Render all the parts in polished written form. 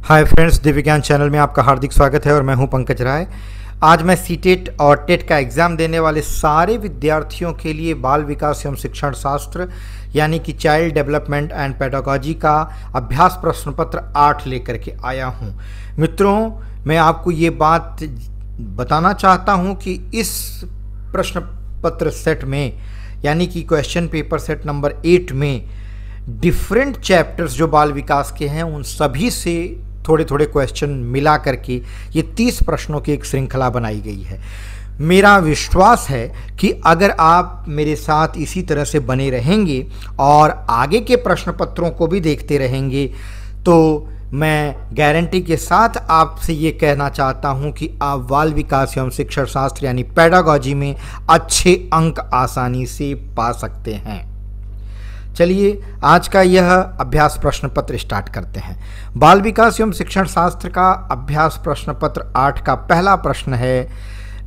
Hi friends, Divya ज्ञान channel में आपका हार्दिक स्वागत है और मैं हूं पंकज राय। आज मैं सीटेट और टेट का एग्ज़ाम देने वाले सारे विद्यार्थियों के लिए बाल विकास एवं शिक्षण शास्त्र यानी कि चाइल्ड डेवलपमेंट एंड पेडागॉजी का अभ्यास प्रश्न पत्र 8 लेकर के आया हूं। मित्रों, मैं आपको ये बात बताना चाहता हूं कि इस प्रश्न पत्र सेट में यानी कि क्वेश्चन पेपर सेट नंबर 8 में डिफरेंट चैप्टर्स जो बाल विकास के हैं उन सभी से थोड़े थोड़े क्वेश्चन मिला करके ये 30 प्रश्नों की एक श्रृंखला बनाई गई है। मेरा विश्वास है कि अगर आप मेरे साथ इसी तरह से बने रहेंगे और आगे के प्रश्न पत्रों को भी देखते रहेंगे तो मैं गारंटी के साथ आपसे ये कहना चाहता हूँ कि आप बाल विकास एवं शिक्षण शास्त्र यानी पेडागॉजी में अच्छे अंक आसानी से पा सकते हैं। चलिए आज का यह अभ्यास प्रश्न पत्र स्टार्ट करते हैं। बाल विकास एवं शिक्षण शास्त्र का अभ्यास प्रश्न पत्र 8 का पहला प्रश्न है,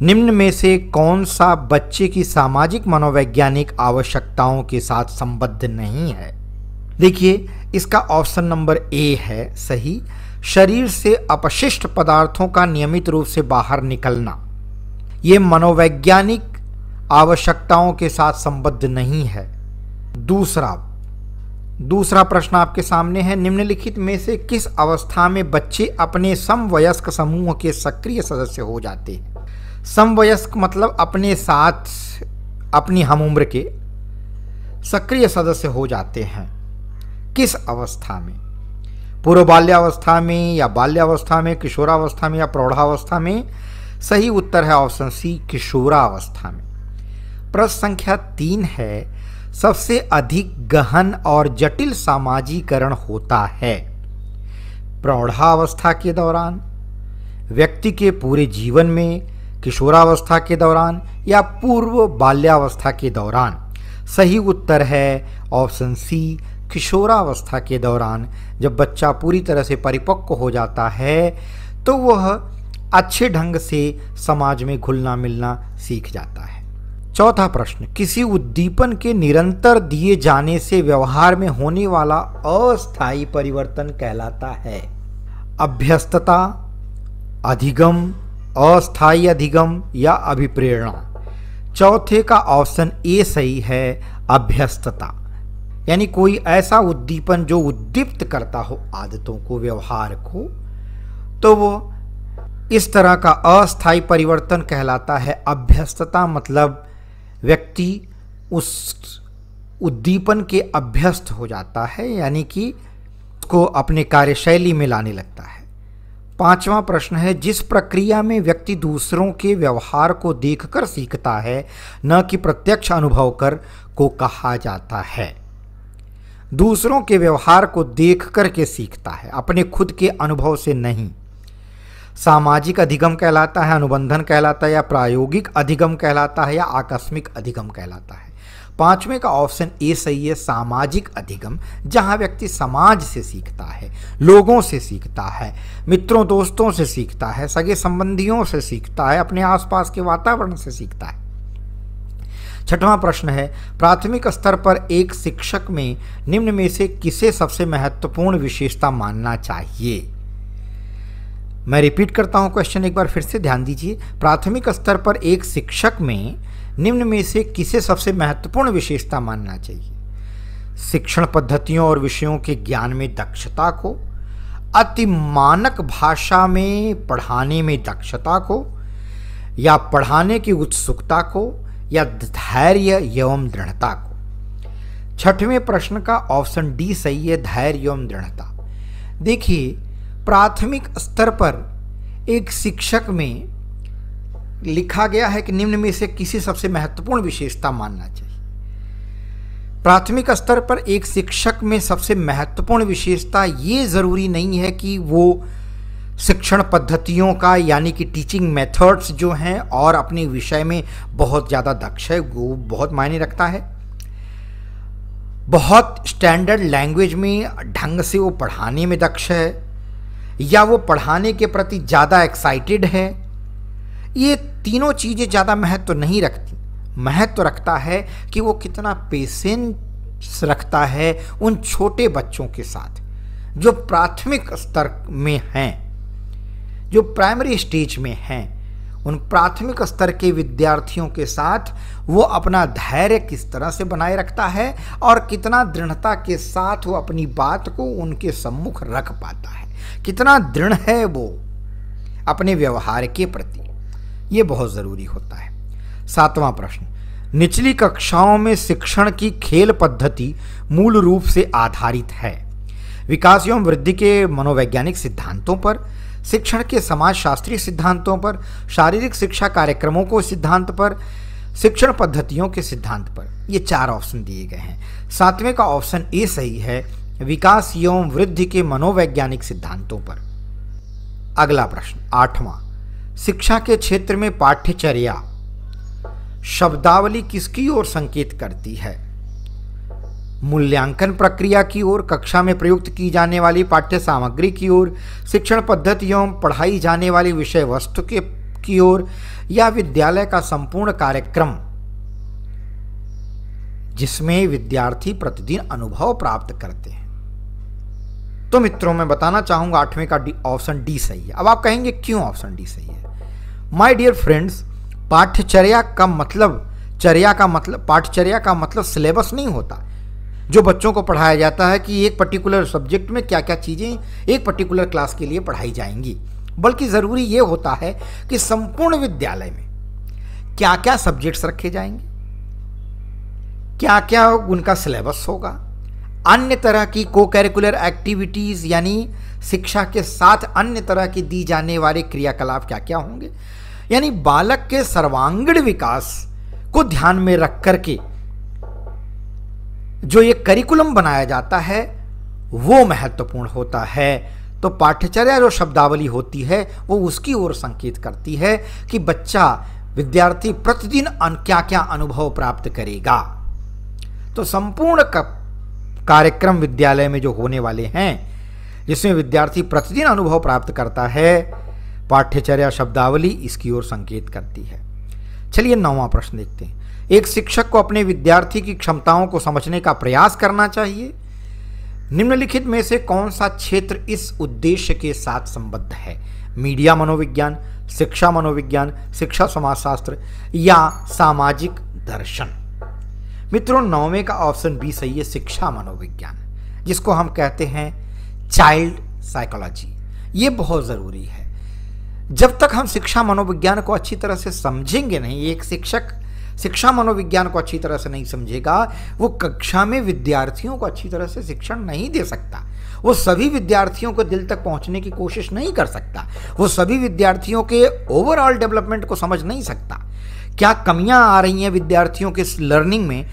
निम्न में से कौन सा बच्चे की सामाजिक मनोवैज्ञानिक आवश्यकताओं के साथ संबद्ध नहीं है। देखिए, इसका ऑप्शन नंबर ए है सही। शरीर से अपशिष्ट पदार्थों का नियमित रूप से बाहर निकलना ये मनोवैज्ञानिक आवश्यकताओं के साथ संबद्ध नहीं है। दूसरा प्रश्न आपके सामने है, निम्नलिखित में से किस अवस्था में बच्चे अपने समवयस्क समूह के सक्रिय सदस्य हो जाते हैं। समवयस्क मतलब अपने साथ अपनी हमउम्र के सक्रिय सदस्य हो जाते हैं। किस अवस्था में? पूर्व बाल्यावस्था में या बाल्यावस्था में, किशोरावस्था में या प्रौढ़ावस्था में? सही उत्तर है ऑप्शन सी, किशोरावस्था में। प्रश्न संख्या 3 है, सबसे अधिक गहन और जटिल सामाजीकरण होता है प्रौढ़ावस्था के दौरान, व्यक्ति के पूरे जीवन में, किशोरावस्था के दौरान या पूर्व बाल्यावस्था के दौरान? सही उत्तर है ऑप्शन सी, किशोरावस्था के दौरान। जब बच्चा पूरी तरह से परिपक्व हो जाता है तो वह अच्छे ढंग से समाज में घुलना मिलना सीख जाता है। चौथा प्रश्न, किसी उद्दीपन के निरंतर दिए जाने से व्यवहार में होने वाला अस्थायी परिवर्तन कहलाता है। अभ्यस्तता, अधिगम, अस्थायी अधिगम या अभिप्रेरणा? चौथे का ऑप्शन ए सही है, अभ्यस्तता। यानी कोई ऐसा उद्दीपन जो उद्दीप्त करता हो आदतों को, व्यवहार को, तो वो इस तरह का अस्थायी परिवर्तन कहलाता है। अभ्यस्तता मतलब व्यक्ति उस उद्दीपन के अभ्यस्त हो जाता है, यानी कि उसको अपने कार्यशैली में लाने लगता है। पांचवा प्रश्न है, जिस प्रक्रिया में व्यक्ति दूसरों के व्यवहार को देखकर सीखता है न कि प्रत्यक्ष अनुभव कर को कहा जाता है। दूसरों के व्यवहार को देख कर के सीखता है, अपने खुद के अनुभव से नहीं। सामाजिक अधिगम कहलाता है, अनुबंधन कहलाता है या प्रायोगिक अधिगम कहलाता है या आकस्मिक अधिगम कहलाता है? पांचवें का ऑप्शन ए सही है, सामाजिक अधिगम, जहां व्यक्ति समाज से सीखता है, लोगों से सीखता है, मित्रों दोस्तों से सीखता है, सगे संबंधियों से सीखता है, अपने आसपास के वातावरण से सीखता है। छठवां प्रश्न है, प्राथमिक स्तर पर एक शिक्षक में निम्न में से किसे सबसे महत्वपूर्ण विशेषता मानना चाहिए? मैं रिपीट करता हूं क्वेश्चन एक बार फिर से ध्यान दीजिए। प्राथमिक स्तर पर एक शिक्षक में निम्न में से किसे सबसे महत्वपूर्ण विशेषता मानना चाहिए? शिक्षण पद्धतियों और विषयों के ज्ञान में दक्षता को, अति मानक भाषा में पढ़ाने में दक्षता को, या पढ़ाने की उत्सुकता को, या धैर्य एवं दृढ़ता को? छठवें प्रश्न का ऑप्शन डी सही है, धैर्य एवं दृढ़ता। देखिए, प्राथमिक स्तर पर एक शिक्षक में लिखा गया है कि निम्न में से किसी सबसे महत्वपूर्ण विशेषता मानना चाहिए। प्राथमिक स्तर पर एक शिक्षक में सबसे महत्वपूर्ण विशेषता ये जरूरी नहीं है कि वो शिक्षण पद्धतियों का यानी कि टीचिंग मेथड्स जो हैं और अपने विषय में बहुत ज़्यादा दक्ष है, वो बहुत मायने रखता है। बहुत स्टैंडर्ड लैंग्वेज में ढंग से वो पढ़ाने में दक्ष है या वो पढ़ाने के प्रति ज़्यादा एक्साइटेड है, ये तीनों चीज़ें ज़्यादा महत्व नहीं रखती। महत्व रखता है कि वो कितना पेशेंस रखता है उन छोटे बच्चों के साथ जो प्राथमिक स्तर में हैं, जो प्राइमरी स्टेज में हैं, उन प्राथमिक स्तर के विद्यार्थियों के साथ वो अपना धैर्य किस तरह से बनाए रखता है और कितना दृढ़ता के साथ वो अपनी बात को उनके सम्मुख रख पाता है, कितना दृढ़ है वो अपने व्यवहार के प्रति, ये बहुत जरूरी होता है। 7वां प्रश्न, निचली कक्षाओं में शिक्षण की खेल पद्धति मूल रूप से आधारित है विकास एवं वृद्धि के मनोवैज्ञानिक सिद्धांतों पर, शिक्षण के समाजशास्त्रीय सिद्धांतों पर, शारीरिक शिक्षा कार्यक्रमों को सिद्धांत पर, शिक्षण पद्धतियों के सिद्धांत पर। ये 4 ऑप्शन दिए गए हैं। 7वें का ऑप्शन ए सही है, विकास एवं वृद्धि के मनोवैज्ञानिक सिद्धांतों पर। अगला प्रश्न 8वां, शिक्षा के क्षेत्र में पाठ्यचर्या शब्दावली किसकी ओर संकेत करती है? मूल्यांकन प्रक्रिया की ओर, कक्षा में प्रयुक्त की जाने वाली पाठ्य सामग्री की ओर, शिक्षण पद्धति एवं पढ़ाई जाने वाली विषय वस्तु की ओर, या विद्यालय का संपूर्ण कार्यक्रम जिसमें विद्यार्थी प्रतिदिन अनुभव प्राप्त करते हैं? तो मित्रों, मैं बताना चाहूंगा 8वें का ऑप्शन डी सही है। अब आप कहेंगे क्यों ऑप्शन डी सही है? माय डियर फ्रेंड्स, पाठ्यचर्या का मतलब सिलेबस नहीं होता जो बच्चों को पढ़ाया जाता है कि एक पर्टिकुलर सब्जेक्ट में क्या क्या चीज़ें एक पर्टिकुलर क्लास के लिए पढ़ाई जाएंगी, बल्कि ज़रूरी ये होता है कि संपूर्ण विद्यालय में क्या क्या सब्जेक्ट्स रखे जाएंगे, क्या क्या उनका सिलेबस होगा, अन्य तरह की को करिकुलर एक्टिविटीज़ यानी शिक्षा के साथ अन्य तरह की दी जाने वाले क्रियाकलाप क्या क्या होंगे, यानी बालक के सर्वांगीण विकास को ध्यान में रख करके जो ये करिकुलम बनाया जाता है वो महत्वपूर्ण होता है। तो पाठ्यचर्या जो शब्दावली होती है वो उसकी ओर संकेत करती है कि बच्चा विद्यार्थी प्रतिदिन क्या क्या अनुभव प्राप्त करेगा। तो संपूर्ण कार्यक्रम विद्यालय में जो होने वाले हैं जिसमें विद्यार्थी प्रतिदिन अनुभव प्राप्त करता है, पाठ्यचर्या शब्दावली इसकी ओर संकेत करती है। चलिए 9वां प्रश्न देखते हैं। एक शिक्षक को अपने विद्यार्थी की क्षमताओं को समझने का प्रयास करना चाहिए। निम्नलिखित में से कौन सा क्षेत्र इस उद्देश्य के साथ संबद्ध है? मीडिया मनोविज्ञान, शिक्षा मनोविज्ञान, शिक्षा समाजशास्त्र या सामाजिक दर्शन? मित्रों, 9वें का ऑप्शन बी सही है, शिक्षा मनोविज्ञान, जिसको हम कहते हैं चाइल्ड साइकोलॉजी। ये बहुत ज़रूरी है। जब तक हम शिक्षा मनोविज्ञान को अच्छी तरह से समझेंगे नहीं, एक शिक्षक शिक्षा मनोविज्ञान को अच्छी तरह से नहीं समझेगा, वो कक्षा में विद्यार्थियों को अच्छी तरह से शिक्षण नहीं दे सकता, वो सभी विद्यार्थियों को दिल तक पहुंचने की कोशिश नहीं कर सकता, वो सभी विद्यार्थियों के ओवरऑल डेवलपमेंट को समझ नहीं सकता। क्या कमियां आ रही हैं विद्यार्थियों के लर्निंग में,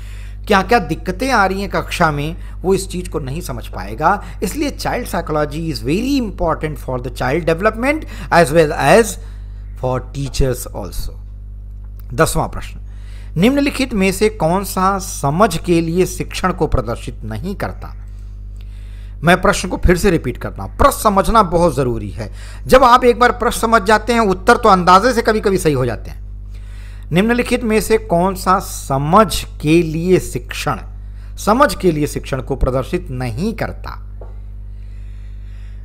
क्या क्या दिक्कतें आ रही हैं कक्षा में, वो इस चीज़ को नहीं समझ पाएगा। इसलिए child psychology is very important for the child development as well as for teachers also. 10वां प्रश्न, निम्नलिखित में से कौन सा समझ के लिए शिक्षण को प्रदर्शित नहीं करता? मैं प्रश्न को फिर से रिपीट करता हूं। प्रश्न समझना बहुत जरूरी है। जब आप एक बार प्रश्न समझ जाते हैं, उत्तर तो अंदाजे से कभी कभी सही हो जाते हैं। निम्नलिखित में से कौन सा समझ के लिए शिक्षण को प्रदर्शित नहीं करता?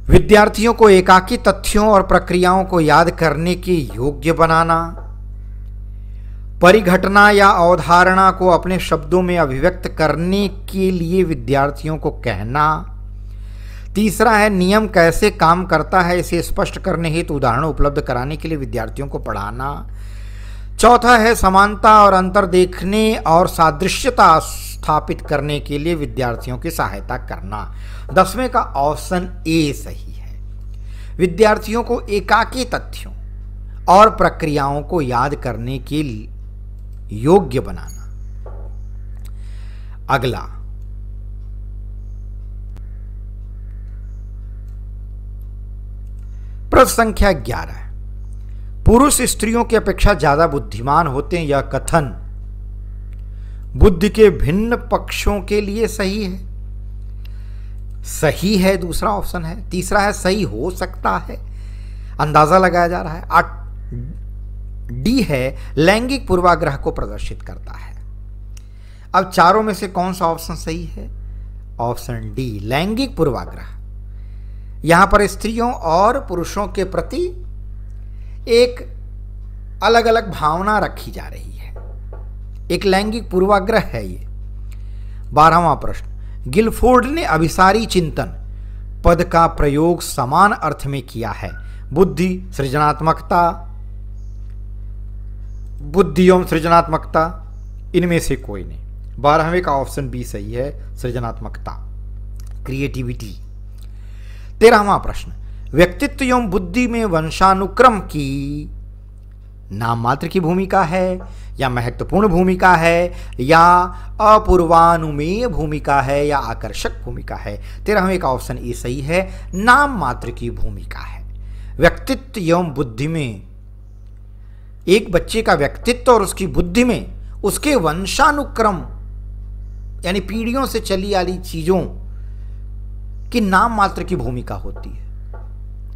विद्यार्थियों को एकाकी तथ्यों और प्रक्रियाओं को याद करने के योग्य बनाना, परिघटना या अवधारणा को अपने शब्दों में अभिव्यक्त करने के लिए विद्यार्थियों को कहना। तीसरा है नियम कैसे काम करता है इसे स्पष्ट करने हेतु उदाहरण उपलब्ध कराने के लिए विद्यार्थियों को पढ़ाना। चौथा है समानता और अंतर देखने और सादृश्यता स्थापित करने के लिए विद्यार्थियों की सहायता करना। 10वें का ऑप्शन ए सही है, विद्यार्थियों को एकाकी तथ्यों और प्रक्रियाओं को याद करने के लिए योग्य बनाना। अगला प्रश्न संख्या 11, पुरुष स्त्रियों की अपेक्षा ज्यादा बुद्धिमान होते हैं, यह कथन बुद्धि के भिन्न पक्षों के लिए सही है? सही है, दूसरा ऑप्शन है। तीसरा है सही हो सकता है, अंदाजा लगाया जा रहा है। डी है लैंगिक पूर्वाग्रह को प्रदर्शित करता है। अब चारों में से कौन सा ऑप्शन सही है? ऑप्शन डी लैंगिक पूर्वाग्रह यहां पर स्त्रियों और पुरुषों के प्रति एक अलग अलग भावना रखी जा रही है, एक लैंगिक पूर्वाग्रह है ये। 12वां प्रश्न, गिलफोर्ड ने अभिसारी चिंतन पद का प्रयोग समान अर्थ में किया है। बुद्धि, सृजनात्मकता, बुद्धि एवं सृजनात्मकता, इनमें से कोई नहीं। 12वें का ऑप्शन बी सही है, सृजनात्मकता, क्रिएटिविटी। 13वां प्रश्न, व्यक्तित्व एवं बुद्धि में वंशानुक्रम की नाम मात्र की भूमिका है या महत्वपूर्ण भूमिका है या अपूर्वानुमेय भूमिका है या आकर्षक भूमिका है? 13वें का ऑप्शन ए सही है, नाम मात्र की भूमिका है। व्यक्तित्व एवं बुद्धि में, एक बच्चे का व्यक्तित्व और उसकी बुद्धि में उसके वंशानुक्रम यानी पीढ़ियों से चली आ रही चीजों की नाम मात्र की भूमिका होती है।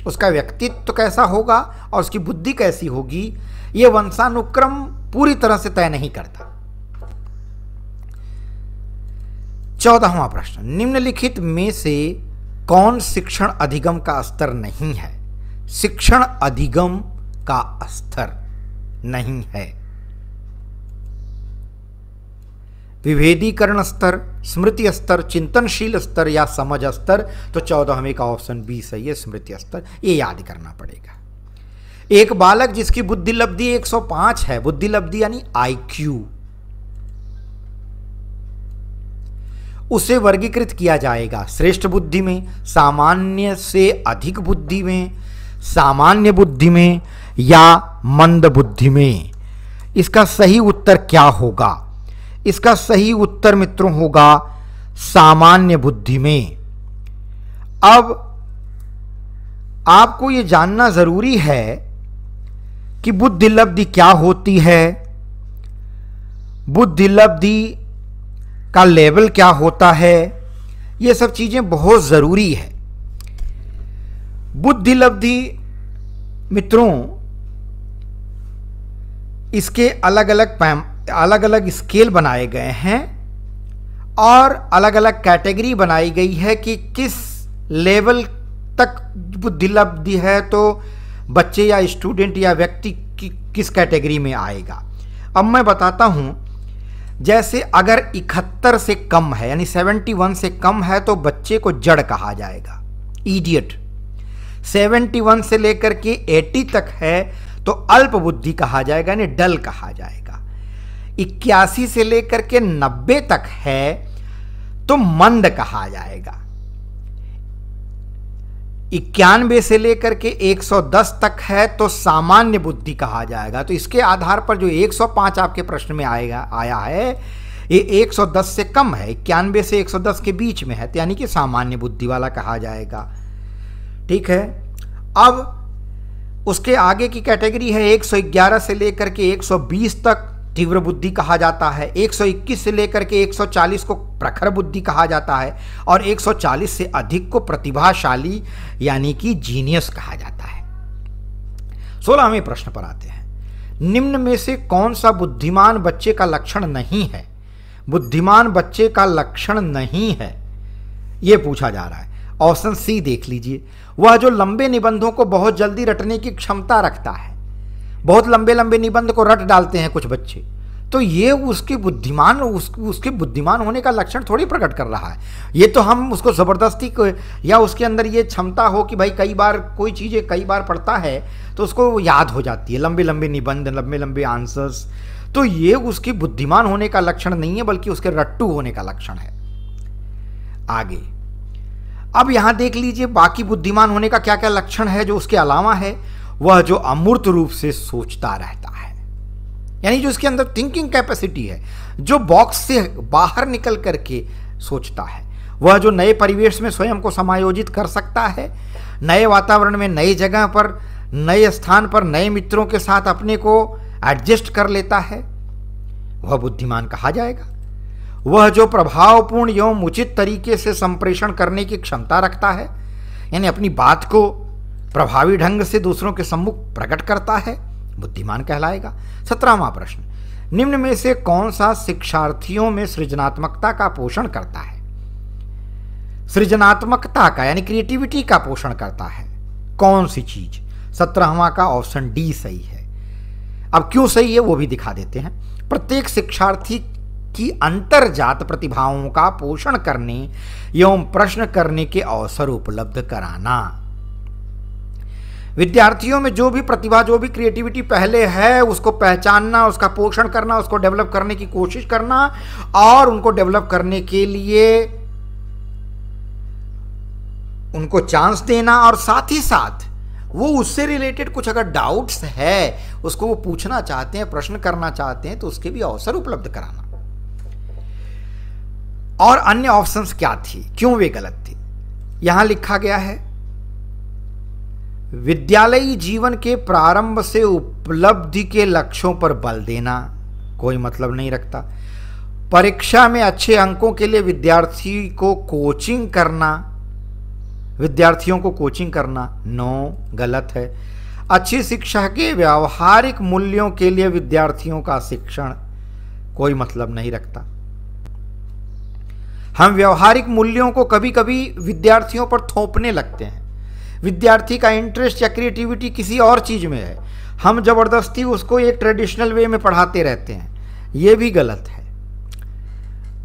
उसका व्यक्तित्व कैसा होगा और उसकी बुद्धि कैसी होगी, यह वंशानुक्रम पूरी तरह से तय नहीं करता। 14वां प्रश्न, निम्नलिखित में से कौन शिक्षण अधिगम का स्तर नहीं है? शिक्षण अधिगम का स्तर नहीं है। विभेदीकरण स्तर, स्मृति स्तर, चिंतनशील स्तर या समझ स्तर? तो 14वें का ऑप्शन बी सही है, स्मृति स्तर। ये याद करना पड़ेगा। एक बालक जिसकी बुद्धि लब्धि 105 है, बुद्धि लब्धि यानी IQ, उसे वर्गीकृत किया जाएगा श्रेष्ठ बुद्धि में, सामान्य से अधिक बुद्धि में, सामान्य बुद्धि में या मंद बुद्धि में? इसका सही उत्तर क्या होगा? इसका सही उत्तर मित्रों होगा सामान्य बुद्धि में। अब आपको यह जानना जरूरी है कि बुद्धि लब्धि क्या होती है, बुद्धि लब्धि का लेवल क्या होता है, यह सब चीजें बहुत जरूरी है। बुद्धि लब्धि मित्रों, इसके अलग अलग स्केल बनाए गए हैं और अलग अलग कैटेगरी बनाई गई है कि किस लेवल तक बुद्धि लब्धि है तो बच्चे या स्टूडेंट या व्यक्ति किस कैटेगरी में आएगा। अब मैं बताता हूं, जैसे अगर 71 से कम है यानी 71 से कम है तो बच्चे को जड़ कहा जाएगा, इडियट। 71 से लेकर के 80 तक है तो अल्प बुद्धि कहा जाएगा यानी डल कहा जाएगा। 81 से लेकर के 90 तक है तो मंद कहा जाएगा। 91 से लेकर के 110 तक है तो सामान्य बुद्धि कहा जाएगा। तो इसके आधार पर जो 105 आपके प्रश्न में आया है, ये 110 से कम है, 91 से 110 के बीच में है, यानी कि सामान्य बुद्धि वाला कहा जाएगा। ठीक है। अब उसके आगे की कैटेगरी है 111 से लेकर के 120 तक तीव्र बुद्धि कहा जाता है, 121 से लेकर के 140 को प्रखर बुद्धि कहा जाता है और 140 से अधिक को प्रतिभाशाली यानी कि जीनियस कहा जाता है। 16वें प्रश्न पर आते हैं। निम्न में से कौन सा बुद्धिमान बच्चे का लक्षण नहीं है? बुद्धिमान बच्चे का लक्षण नहीं है यह पूछा जा रहा है। ऑप्शन सी देख लीजिए, वह जो लंबे निबंधों को बहुत जल्दी रटने की क्षमता रखता है। बहुत लंबे लंबे निबंध को रट डालते हैं कुछ बच्चे, तो ये उसके बुद्धिमान होने का लक्षण थोड़ी प्रकट कर रहा है। ये तो हम उसको जबरदस्ती या उसके अंदर ये क्षमता हो कि भाई कई बार कोई चीज़ें कई बार पढ़ता है तो उसको याद हो जाती है, लंबे लंबे निबंध, लंबे लंबे आंसर्स, तो ये उसकी बुद्धिमान होने का लक्षण नहीं है बल्कि उसके रट्टू होने का लक्षण है। आगे अब यहां देख लीजिए बाकी बुद्धिमान होने का क्या क्या लक्षण है जो उसके अलावा है। वह जो अमूर्त रूप से सोचता रहता है, यानी जो उसके अंदर थिंकिंग कैपेसिटी है, जो बॉक्स से बाहर निकल करके सोचता है। वह जो नए परिवेश में स्वयं को समायोजित कर सकता है, नए वातावरण में, नई जगह पर, नए स्थान पर, नए मित्रों के साथ अपने को एडजस्ट कर लेता है, वह बुद्धिमान कहा जाएगा। वह जो प्रभावपूर्ण एवं उचित तरीके से संप्रेषण करने की क्षमता रखता है, यानी अपनी बात को प्रभावी ढंग से दूसरों के सम्मुख प्रकट करता है, बुद्धिमान कहलाएगा। 17वां प्रश्न, निम्न में से कौन सा शिक्षार्थियों में सृजनात्मकता का पोषण करता है? सृजनात्मकता का यानी क्रिएटिविटी का पोषण करता है। कौन सी चीज? 17वां का ऑप्शन डी सही है। अब क्यों सही है वो भी दिखा देते हैं। प्रत्येक शिक्षार्थी की अंतर्जात प्रतिभाओं का पोषण करने एवं प्रश्न करने के अवसर उपलब्ध कराना। विद्यार्थियों में जो भी प्रतिभा, जो भी क्रिएटिविटी पहले है उसको पहचानना, उसका पोषण करना, उसको डेवलप करने की कोशिश करना और उनको डेवलप करने के लिए उनको चांस देना, और साथ ही साथ वो उससे रिलेटेड कुछ अगर डाउट्स है उसको वो पूछना चाहते हैं, प्रश्न करना चाहते हैं तो उसके भी अवसर उपलब्ध कराना। और अन्य ऑप्शंस क्या थी, क्यों वे गलत थी? यहां लिखा गया है विद्यालयी जीवन के प्रारंभ से उपलब्धि के लक्ष्यों पर बल देना, कोई मतलब नहीं रखता। परीक्षा में अच्छे अंकों के लिए विद्यार्थियों को कोचिंग करना, नो, गलत है। अच्छी शिक्षा के व्यावहारिक मूल्यों के लिए विद्यार्थियों का शिक्षण, कोई मतलब नहीं रखता। हम व्यावहारिक मूल्यों को कभी कभी विद्यार्थियों पर थोपने लगते हैं। विद्यार्थी का इंटरेस्ट या क्रिएटिविटी किसी और चीज में है, हम जबरदस्ती उसको एक ट्रेडिशनल वे में पढ़ाते रहते हैं, यह भी गलत है।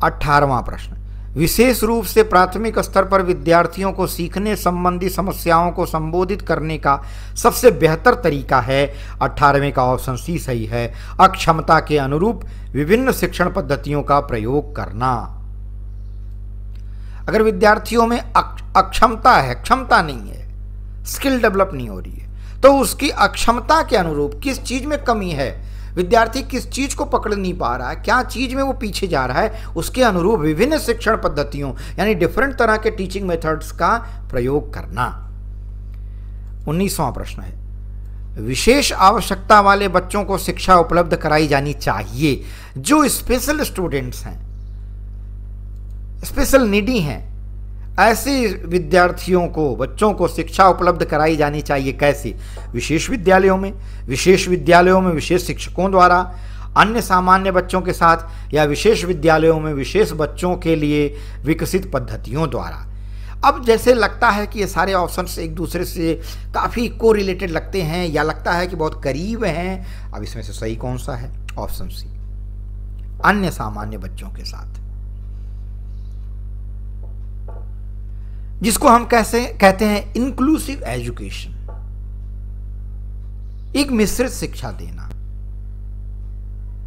18वां प्रश्न, विशेष रूप से प्राथमिक स्तर पर विद्यार्थियों को सीखने संबंधी समस्याओं को संबोधित करने का सबसे बेहतर तरीका है। 18वें का ऑप्शन सी सही है, अक्षमता के अनुरूप विभिन्न शिक्षण पद्धतियों का प्रयोग करना। अगर विद्यार्थियों में अक्षमता है, क्षमता नहीं है, स्किल डेवलप नहीं हो रही है, तो उसकी अक्षमता के अनुरूप किस चीज में कमी है, विद्यार्थी किस चीज को पकड़ नहीं पा रहा है, क्या चीज में वो पीछे जा रहा है, उसके अनुरूप विभिन्न शिक्षण पद्धतियों यानी डिफरेंट तरह के टीचिंग मेथड्स का प्रयोग करना। 19वां प्रश्न है, विशेष आवश्यकता वाले बच्चों को शिक्षा उपलब्ध कराई जानी चाहिए। जो स्पेशल स्टूडेंट्स हैं, स्पेशल नीडी हैं, ऐसे विद्यार्थियों को, बच्चों को शिक्षा उपलब्ध कराई जानी चाहिए। कैसे? विशेष विद्यालयों में विशेष शिक्षकों द्वारा, अन्य सामान्य बच्चों के साथ, या विशेष विद्यालयों में विशेष बच्चों के लिए विकसित पद्धतियों द्वारा। अब जैसे लगता है कि ये सारे ऑप्शंस एक दूसरे से काफ़ी कोरिलेटेड लगते हैं या लगता है कि बहुत करीब हैं, अब इसमें से सही कौन सा है? ऑप्शन सी, अन्य सामान्य बच्चों के साथ, जिसको हम कैसे कहते हैं इंक्लूसिव एजुकेशन, एक मिश्रित शिक्षा देना।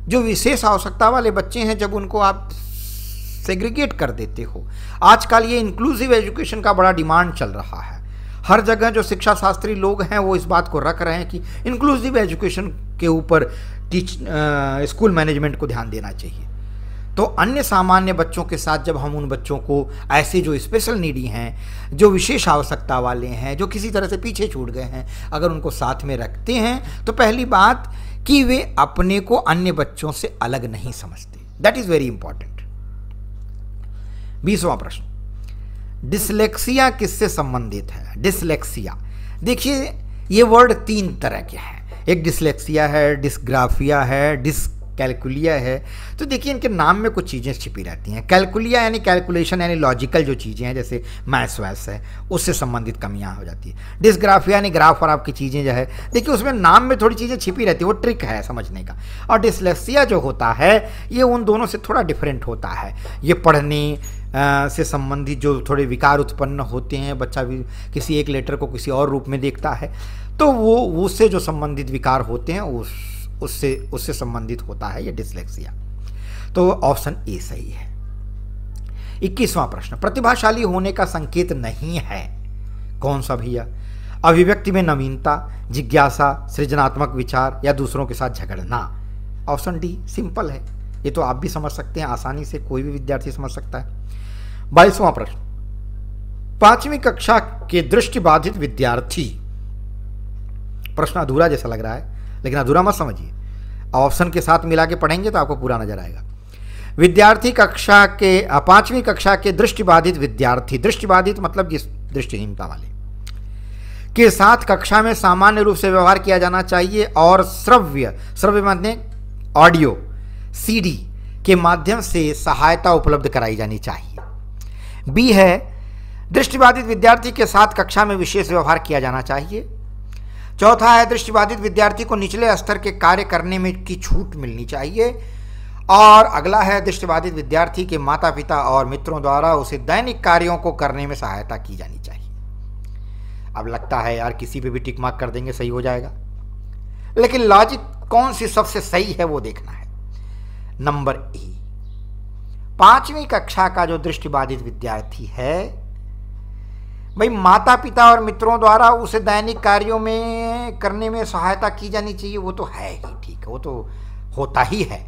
जो विशेष आवश्यकता वाले बच्चे हैं, जब उनको आप सेग्रीगेट कर देते हो, आजकल ये इंक्लूसिव एजुकेशन का बड़ा डिमांड चल रहा है। हर जगह जो शिक्षा शास्त्री लोग हैं वो इस बात को रख रहे हैं कि इंक्लूसिव एजुकेशन के ऊपर स्कूल मैनेजमेंट को ध्यान देना चाहिए। तो अन्य सामान्य बच्चों के साथ जब हम उन बच्चों को, ऐसे जो स्पेशल नीडी हैं, जो विशेष आवश्यकता वाले हैं, जो किसी तरह से पीछे छूट गए हैं, अगर उनको साथ में रखते हैं तो पहली बात कि वे अपने को अन्य बच्चों से अलग नहीं समझते। That is very important. 20वां प्रश्न, डिसलेक्सिया किससे संबंधित है? डिसलेक्सिया, देखिए ये वर्ड 3 तरह के हैं। एक डिसलेक्सिया है, डिस्ग्राफिया है, कैलकुलिया है। तो देखिए इनके नाम में कुछ चीज़ें छिपी रहती हैं। कैलकुलिया यानी कैलकुलेशन यानी लॉजिकल जो चीज़ें हैं, जैसे मैथ्स वैथ्स है, उससे संबंधित कमियां हो जाती है। डिस्ग्राफिया यानी ग्राफ और आपकी चीज़ें जो है, देखिए उसमें नाम में थोड़ी चीज़ें छिपी रहती है, वो ट्रिक है समझने का। और डिसलेक्सिया जो होता है ये उन दोनों से थोड़ा डिफरेंट होता है। ये पढ़ने से संबंधित जो थोड़े विकार उत्पन्न होते हैं, बच्चा भी किसी एक लेटर को किसी और रूप में देखता है, तो वो उससे जो संबंधित विकार होते हैं उससे संबंधित होता है ये डिसलेक्सिया। तो ऑप्शन ए सही है। 21वां प्रश्न, प्रतिभाशाली होने का संकेत नहीं है, कौन सा भैया? अभिव्यक्ति में नवीनता, जिज्ञासा, सृजनात्मक विचार या दूसरों के साथ झगड़ना। ऑप्शन डी सिंपल है, ये तो आप भी समझ सकते हैं, आसानी से कोई भी विद्यार्थी समझ सकता है। 22वां प्रश्न, 5वीं कक्षा के दृष्टिबाधित विद्यार्थी, प्रश्न अधूरा जैसा लग रहा है लेकिन अधूरा मत समझिए, ऑप्शन के साथ मिला के पढ़ेंगे तो आपको पूरा नजर आएगा। विद्यार्थी कक्षा के 5वीं कक्षा के दृष्टिबाधित विद्यार्थी, दृष्टिबाधित मतलब जिस दृष्टिहीनता वाले के साथ कक्षा में सामान्य रूप से व्यवहार किया जाना चाहिए और श्रव्य माने ऑडियो CD के माध्यम से सहायता उपलब्ध कराई जानी चाहिए। बी है दृष्टिबाधित विद्यार्थी के साथ कक्षा में विशेष व्यवहार किया जाना चाहिए। चौथा है, दृष्टिबाधित विद्यार्थी को निचले स्तर के कार्य करने में की छूट मिलनी चाहिए। और अगला है, दृष्टिबाधित विद्यार्थी के माता पिता और मित्रों द्वारा उसे दैनिक कार्यों को करने में सहायता की जानी चाहिए। अब लगता है यार किसी पे भी टिक मार्क कर देंगे सही हो जाएगा, लेकिन लॉजिक कौन सी सबसे सही है वो देखना है। नंबर ए, 5वीं कक्षा का जो दृष्टिबाधित विद्यार्थी है, भाई माता पिता और मित्रों द्वारा उसे दैनिक कार्यों में करने में सहायता की जानी चाहिए, वो तो है ही, ठीक है, वो तो होता ही है,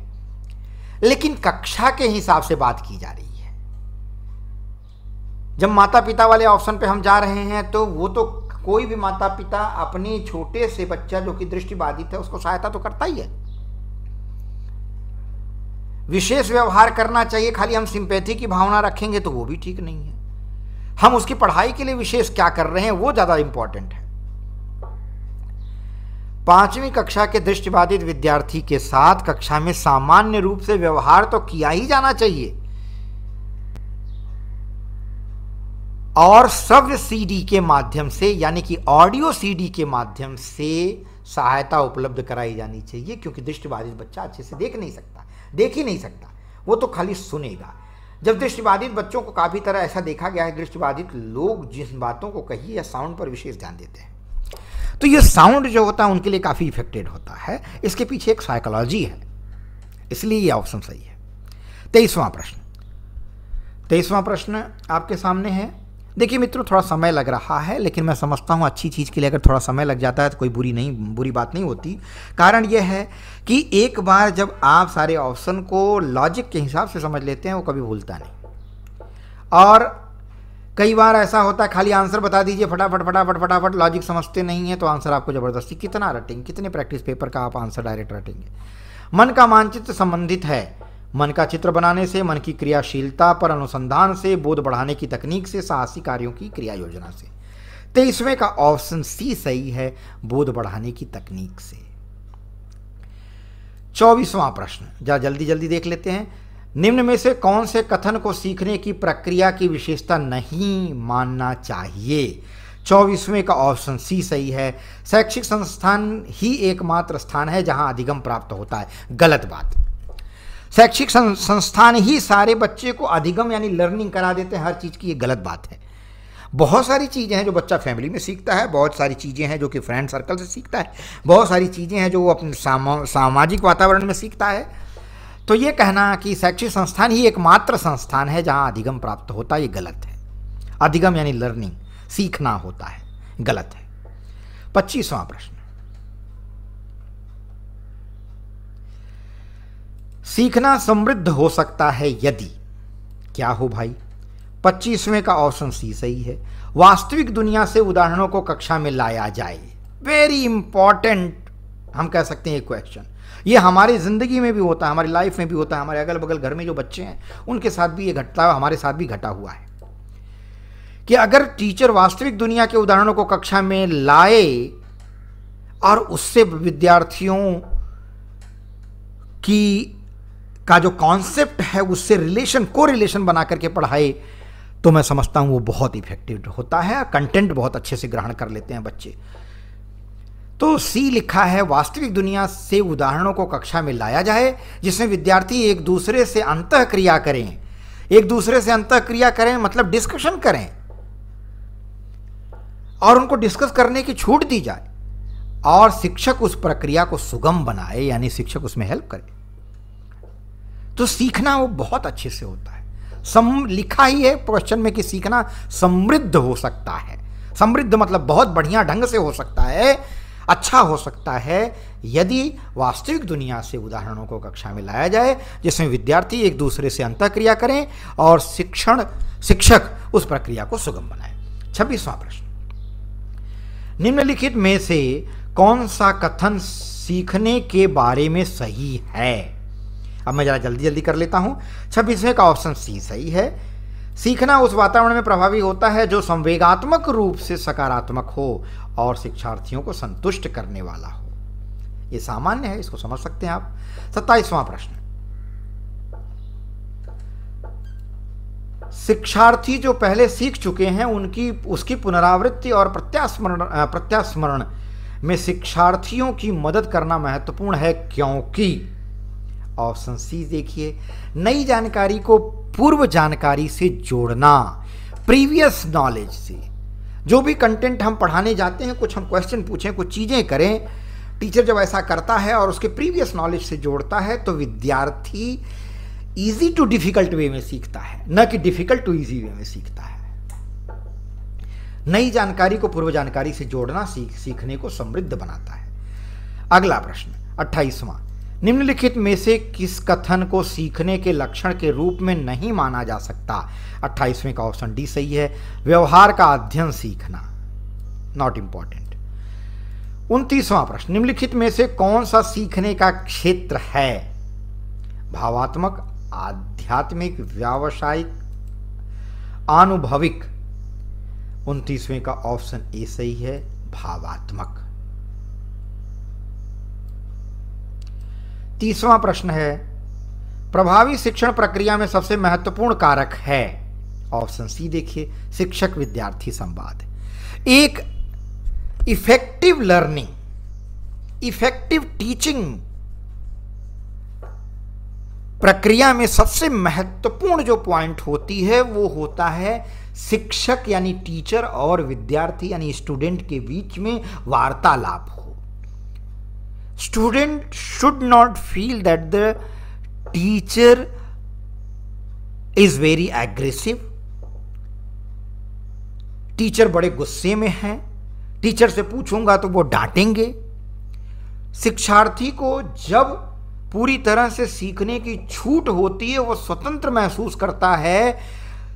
लेकिन कक्षा के हिसाब से बात की जा रही है। जब माता पिता वाले ऑप्शन पे हम जा रहे हैं तो वो तो कोई भी माता पिता अपने छोटे से बच्चा जो कि दृष्टिबाधित है उसको सहायता तो करता ही है। विशेष व्यवहार करना चाहिए, खाली हम सिंपैथी की भावना रखेंगे तो वो भी ठीक नहीं है। हम उसकी पढ़ाई के लिए विशेष क्या कर रहे हैं वो ज्यादा इंपॉर्टेंट है। 5वीं कक्षा के दृष्टिबाधित विद्यार्थी के साथ कक्षा में सामान्य रूप से व्यवहार तो किया ही जाना चाहिए और श्रव्य सीडी के माध्यम से, यानी कि ऑडियो सीडी के माध्यम से सहायता उपलब्ध कराई जानी चाहिए, क्योंकि दृष्टिबाधित बच्चा अच्छे से देख ही नहीं सकता, वो तो खाली सुनेगा। जब दृष्टिबाधित बच्चों को काफी तरह ऐसा देखा गया है, दृष्टिबाधित लोग जिन बातों को कही या साउंड पर विशेष ध्यान देते हैं, तो ये साउंड जो होता है उनके लिए काफी इफेक्टेड होता है। इसके पीछे एक साइकोलॉजी है, इसलिए ये ऑप्शन सही है। 23वां प्रश्न आपके सामने है। देखिए मित्रों, थोड़ा समय लग रहा है, लेकिन मैं समझता हूँ अच्छी चीज़ के लिए अगर थोड़ा समय लग जाता है तो कोई बुरी बात नहीं होती। कारण यह है कि एक बार जब आप सारे ऑप्शन को लॉजिक के हिसाब से समझ लेते हैं वो कभी भूलता नहीं। और कई बार ऐसा होता है खाली आंसर बता दीजिए फटाफट, लॉजिक समझते नहीं है तो आंसर आपको ज़बरदस्ती कितना रटेंगे, कितने प्रैक्टिस पेपर का आप आंसर डायरेक्ट रटेंगे। मन का मानचित्र संबंधित है मन का चित्र बनाने से, मन की क्रियाशीलता पर अनुसंधान से, बोध बढ़ाने की तकनीक से, साहसी कार्यों की क्रिया योजना से। 23वें का ऑप्शन सी सही है, बोध बढ़ाने की तकनीक से। 24वां प्रश्न जरा जल्दी देख लेते हैं। निम्न में से कौन से कथन को सीखने की प्रक्रिया की विशेषता नहीं मानना चाहिए? 24वें का ऑप्शन सी सही है, शैक्षिक संस्थान ही एकमात्र स्थान है जहां अधिगम प्राप्त होता है। गलत बात। शैक्षिक संस्थान ही सारे बच्चे को अधिगम यानी लर्निंग करा देते हैं हर चीज़ की, ये गलत बात है। बहुत सारी चीज़ें हैं जो बच्चा फैमिली में सीखता है, बहुत सारी चीज़ें हैं जो कि फ्रेंड सर्कल से सीखता है, बहुत सारी चीज़ें हैं जो वो अपने सामाजिक वातावरण में सीखता है। तो ये कहना कि शैक्षिक संस्थान ही एकमात्र संस्थान है जहाँ अधिगम प्राप्त होता है, ये गलत है। अधिगम यानी लर्निंग, सीखना होता है, गलत है। 25वां प्रश्न, सीखना समृद्ध हो सकता है यदि क्या हो भाई? 25वें का ऑप्शन सी सही है, वास्तविक दुनिया से उदाहरणों को कक्षा में लाया जाए। वेरी इंपॉर्टेंट हम कह सकते हैं ये क्वेश्चन। ये हमारी जिंदगी में भी होता है, हमारी लाइफ में भी होता है, हमारे अगल बगल घर में जो बच्चे हैं उनके साथ भी ये घटता है, हमारे साथ भी घटा हुआ है कि अगर टीचर वास्तविक दुनिया के उदाहरणों को कक्षा में लाए और उससे विद्यार्थियों की का जो कॉन्सेप्ट है उससे कोरिलेशन बना करके पढ़ाए, तो मैं समझता हूं वो बहुत इफेक्टिव होता है, कंटेंट बहुत अच्छे से ग्रहण कर लेते हैं बच्चे। तो सी लिखा है, वास्तविक दुनिया से उदाहरणों को कक्षा में लाया जाए जिसमें विद्यार्थी एक दूसरे से अंतःक्रिया करें। एक दूसरे से अंतःक्रिया करें मतलब डिस्कशन करें और उनको डिस्कस करने की छूट दी जाए और शिक्षक उस प्रक्रिया को सुगम बनाए, यानी शिक्षक उसमें हेल्प करे। तो सीखना वो बहुत अच्छे से होता है। लिखा ही है क्वेश्चन में कि सीखना समृद्ध हो सकता है। समृद्ध मतलब बहुत बढ़िया ढंग से हो सकता है, अच्छा हो सकता है यदि वास्तविक दुनिया से उदाहरणों को कक्षा में लाया जाए जिसमें विद्यार्थी एक दूसरे से अंतःक्रिया करें और शिक्षक उस प्रक्रिया को सुगम बनाए। 26वां प्रश्न, निम्नलिखित में से कौन सा कथन सीखने के बारे में सही है? अब मैं जरा जल्दी कर लेता हूं। 26वें का ऑप्शन सी सही है, सीखना उस वातावरण में प्रभावी होता है जो संवेगात्मक रूप से सकारात्मक हो और शिक्षार्थियों को संतुष्ट करने वाला हो। यह सामान्य है, इसको समझ सकते हैं आप। 27वां प्रश्न, शिक्षार्थी जो पहले सीख चुके हैं उसकी पुनरावृत्ति और प्रत्यास्मरण में शिक्षार्थियों की मदद करना महत्वपूर्ण है, क्योंकि ऑप्शन सी देखिए, नई जानकारी को पूर्व जानकारी से जोड़ना, प्रीवियस नॉलेज से। जो भी कंटेंट हम पढ़ाने जाते हैं, कुछ हम क्वेश्चन पूछें, कुछ चीज़ें करें, टीचर जब ऐसा करता है और उसके प्रीवियस नॉलेज से जोड़ता है तो विद्यार्थी इजी टू डिफिकल्ट वे में सीखता है, न कि डिफिकल्ट टू इजी वे में सीखता है। नई जानकारी को पूर्व जानकारी से जोड़ना सीखने को समृद्ध बनाता है। अगला प्रश्न 28वां, निम्नलिखित में से किस कथन को सीखने के लक्षण के रूप में नहीं माना जा सकता? 28वें का ऑप्शन डी सही है, व्यवहार का अध्ययन सीखना, नॉट इंपॉर्टेंट। 29वां प्रश्न, निम्नलिखित में से कौन सा सीखने का क्षेत्र है? भावात्मक, आध्यात्मिक, व्यावसायिक, आनुभविक? 29वें का ऑप्शन ए सही है, भावात्मक। 30वां प्रश्न है, प्रभावी शिक्षण प्रक्रिया में सबसे महत्वपूर्ण कारक है? ऑप्शन सी देखिए, शिक्षक विद्यार्थी संवाद। एक इफेक्टिव लर्निंग, इफेक्टिव टीचिंग प्रक्रिया में सबसे महत्वपूर्ण जो पॉइंट होती है वो होता है शिक्षक यानी टीचर और विद्यार्थी यानी स्टूडेंट के बीच में वार्तालाप हो। Student should not feel that the teacher is very aggressive, teacher बड़े गुस्से में है, टीचर से पूछूंगा तो वो डांटेंगे। शिक्षार्थी को जब पूरी तरह से सीखने की छूट होती है, वो स्वतंत्र महसूस करता है,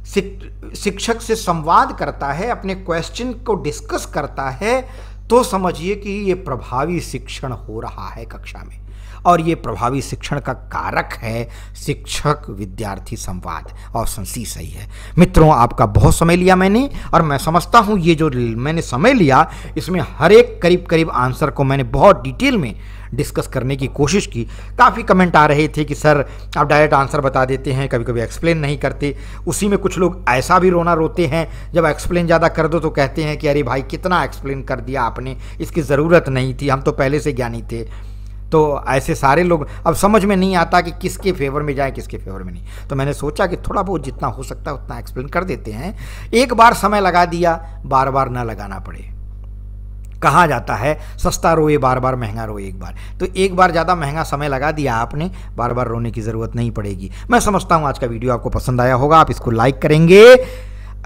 शिक्षक से संवाद करता है, अपने क्वेश्चन को डिस्कस करता है, तो समझिए कि ये प्रभावी शिक्षण हो रहा है कक्षा में। और ये प्रभावी शिक्षण का कारक है शिक्षक विद्यार्थी संवाद। ऑप्शन सी सही है। मित्रों, आपका बहुत समय लिया मैंने, और मैं समझता हूँ ये जो मैंने समय लिया इसमें हर एक करीब करीब आंसर को मैंने बहुत डिटेल में डिस्कस करने की कोशिश की। काफ़ी कमेंट आ रहे थे कि सर आप डायरेक्ट आंसर बता देते हैं, कभी कभी एक्सप्लेन नहीं करते। उसी में कुछ लोग ऐसा भी रोना रोते हैं जब एक्सप्लेन ज़्यादा कर दो तो कहते हैं कि अरे भाई कितना एक्सप्लेन कर दिया आपने, इसकी ज़रूरत नहीं थी, हम तो पहले से ज्ञानी थे। तो ऐसे सारे लोग, अब समझ में नहीं आता कि किसके फेवर में जाए किसके फेवर में नहीं। तो मैंने सोचा कि थोड़ा बहुत जितना हो सकता है उतना एक्सप्लेन कर देते हैं। एक बार समय लगा दिया, बार बार ना लगाना पड़े। कहा जाता है सस्ता रोए बार बार, महंगा रोए एक बार। तो एक बार ज़्यादा महंगा समय लगा दिया आपने, बार बार रोने की ज़रूरत नहीं पड़ेगी। मैं समझता हूँ आज का वीडियो आपको पसंद आया होगा। आप इसको लाइक करेंगे,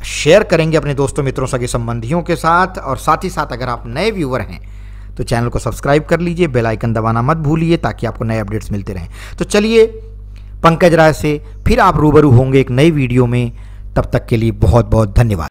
शेयर करेंगे अपने दोस्तों मित्रों सगे संबंधियों के साथ, और साथ ही साथ अगर आप नए व्यूअर हैं तो चैनल को सब्सक्राइब कर लीजिए, बेल आइकन दबाना मत भूलिए ताकि आपको नए अपडेट्स मिलते रहें। तो चलिए, पंकज राय से फिर आप रूबरू होंगे एक नई वीडियो में। तब तक के लिए बहुत बहुत धन्यवाद।